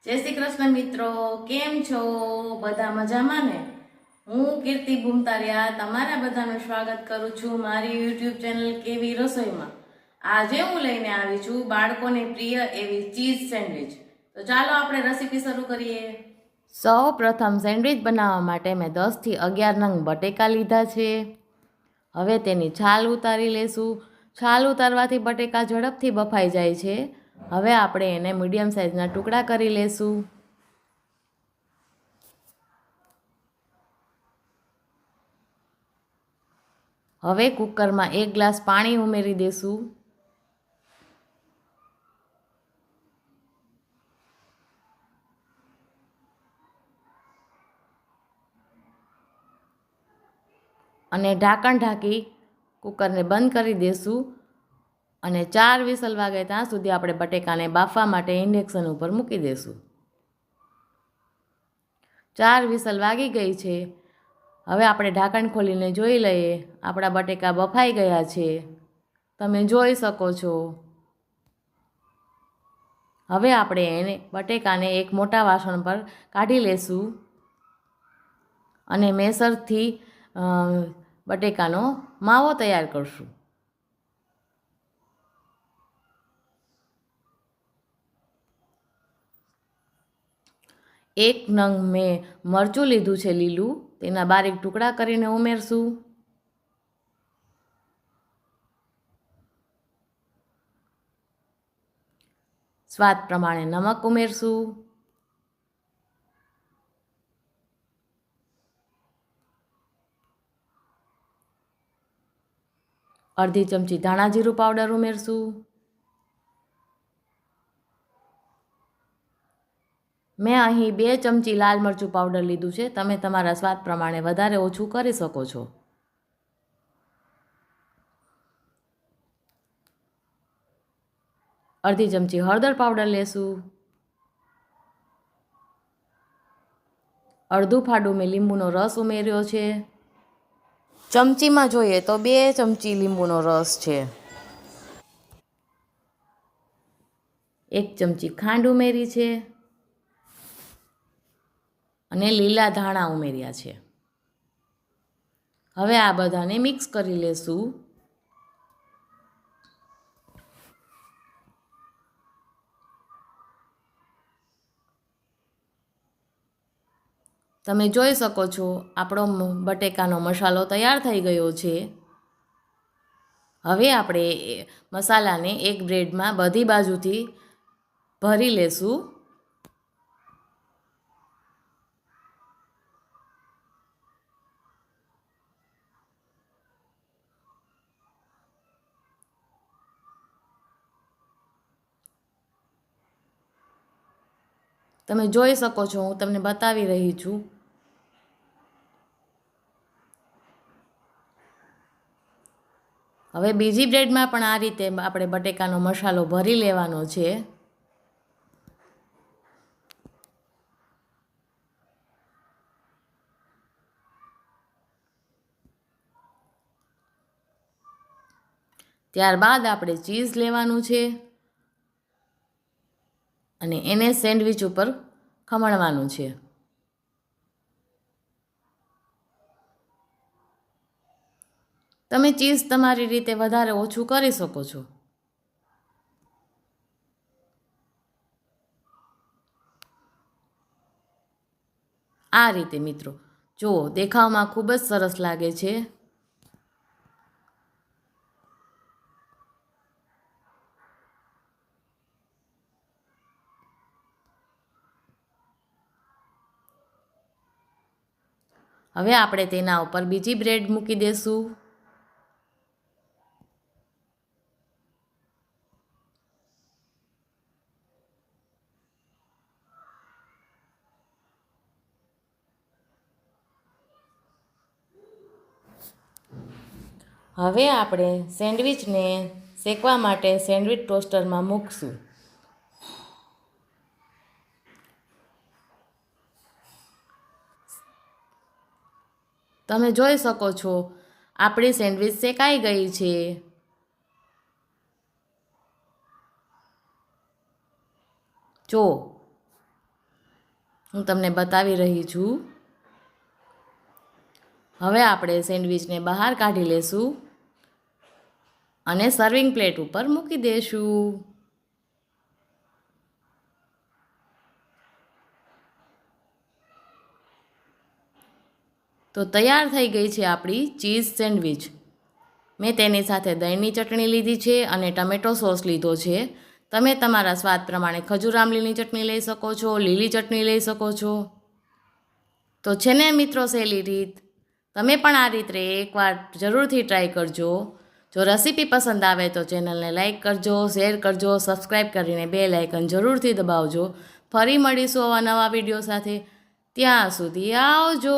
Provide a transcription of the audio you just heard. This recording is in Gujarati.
જય શ્રી કૃષ્ણ મિત્રો, કેમ છો? બધા મજામાં ને? હું કીર્તિ ભૂમતારિયા તમારા બધાનું સ્વાગત કરું છું મારી યુટ્યુબ ચેનલ કેવી રસોઈમાં. આજે હું લઈને આવી છું બાળકોને પ્રિય એવી ચીઝ સેન્ડવિચ. તો ચાલો આપણે રેસીપી શરૂ કરીએ. સૌ પ્રથમ સેન્ડવિચ બનાવવા માટે મેં 10 થી 11 નંગ બટેકા લીધા છે. હવે તેની છાલ ઉતારી લેશું. છાલ ઉતારવાથી બટેકા ઝડપથી બફાઈ જાય છે. હવે આપણે એને મીડિયમ સાઇઝના ટુકડા કરી લેશું. હવે કુકરમાં 1 ગ્લાસ પાણી ઉમેરી દેશું. અને ઢાંકણ ઢાંકી કુકરને બંધ કરી દેશું. અને 4 વિસલ વાગે ત્યાં સુધી આપણે બટેકાને બાફવા માટે ઇન્ડક્શન ઉપર મૂકી દેશું. 4 વિસલ વાગી ગઈ છે. હવે આપણે ઢાંકણ ખોલીને જોઈ લઈએ. આપણા બટેકા બફાઈ ગયા છે, તમે જોઈ શકો છો. હવે આપણે બટેકાને એક મોટા વાસણ પર કાઢી લેશું અને મેસરથી બટેકાનો માવો તૈયાર કરશું. 1 નંગ મેં મરચું લીધું છે લીલું, તેના બારીક ટુકડા કરીને ઉમેરશું. સ્વાદ પ્રમાણે નમક ઉમેરશું. અડધી ચમચી ધાણા જીરું પાવડર ઉમેરશું. મેં અહીં 2 ચમચી લાલ મરચું પાવડર લીધું છે. તમે તમારા સ્વાદ પ્રમાણે વધારે ઓછું કરી શકો છો. અડધી ચમચી હળદર પાવડર લેશું. અડધું ફાડું મેં લીંબુનો રસ ઉમેર્યો છે. ચમચીમાં જોઈએ તો 2 ચમચી લીંબુનો રસ છે. 1 ચમચી ખાંડ ઉમેરી છે અને લીલા ધાણા ઉમેર્યા છે. હવે આ બધાને મિક્સ કરી લેશું. તમે જોઈ શકો છો આપણો બટેકાનો મસાલો તૈયાર થઈ ગયો છે. હવે આપણે મસાલાને એક બ્રેડમાં બધી બાજુથી ભરી લેશું. તમે જોઈ શકો છો, હું તમને બતાવી રહી છું. હવે બીજી બ્રેડમાં પણ આ રીતે આપણે બટેકાનો મસાલો ભરી લેવાનો છે. ત્યારબાદ આપણે ચીઝ લેવાનું છે અને એને સેન્ડવિચ ઉપર ખમણવાનું છે. તમે ચીઝ તમારી રીતે વધારે ઓછું કરી શકો છો. આ રીતે મિત્રો જુઓ, દેખાવમાં ખૂબ જ સરસ લાગે છે. હવે આપણે તેના ઉપર બીજી બ્રેડ મૂકી દેશું. હવે આપણે સેન્ડવિચને શેકવા માટે સેન્ડવિચ ટોસ્ટરમાં મૂકશું. તમે જોઈ શકો છો આપણી સેન્ડવિચ શેકાઈ ગઈ છે. જો હું તમને બતાવી રહી છું. હવે આપણે સેન્ડવિચને બહાર કાઢી લેશું અને સર્વિંગ પ્લેટ ઉપર મૂકી દઈશું. તો તૈયાર થઈ ગઈ છે આપણી ચીઝ સેન્ડવિચ. મેં તેની સાથે દહીંની ચટણી લીધી છે અને ટમેટો સોસ લીધો છે. તમે તમારા સ્વાદ પ્રમાણે ખજૂર આમલીની ચટણી લઈ શકો છો, લીલી ચટણી લઈ શકો છો. તો છે ને મિત્રો સહેલી રીત, તમે પણ આ રીતે એકવાર જરૂરથી ટ્રાય કરજો. જો રેસીપી પસંદ આવે તો ચેનલને લાઈક કરજો, શેર કરજો, સબસ્ક્રાઈબ કરીને બેલ આઇકન જરૂરથી દબાવજો. ફરી મળીશું આવા નવા વિડીયો સાથે. ત્યાં સુધી આવજો.